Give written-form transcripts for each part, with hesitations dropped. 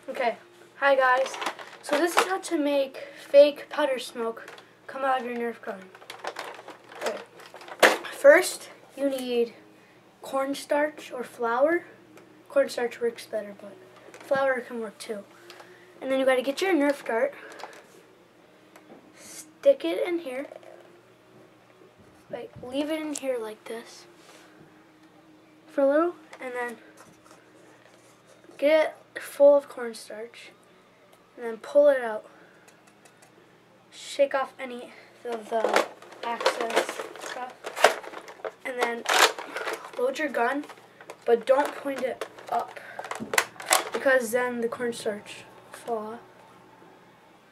Okay, hi guys. So this is how to make fake powder smoke come out of your Nerf gun. Okay. First, you need cornstarch or flour. Cornstarch works better, but flour can work too. And then you gotta get your Nerf dart, stick it in here, like leave it in here like this for a little, and then get it full of cornstarch, and then pull it out. Shake off any of the excess stuff, and then load your gun, but don't point it up, because then the cornstarch will fall off.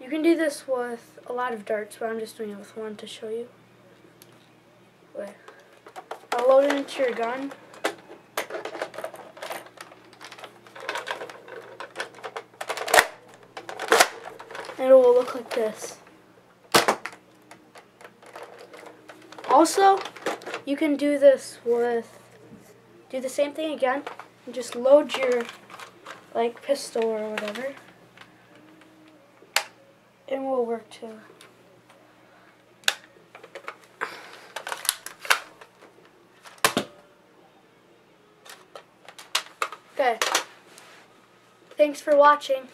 You can do this with a lot of darts, but I'm just doing it with one to show you. Wait. I'll load it into your gun. And it will look like this. Also, you can do this with, do the same thing again, and just load your pistol or whatever. It will work too. Okay. Thanks for watching.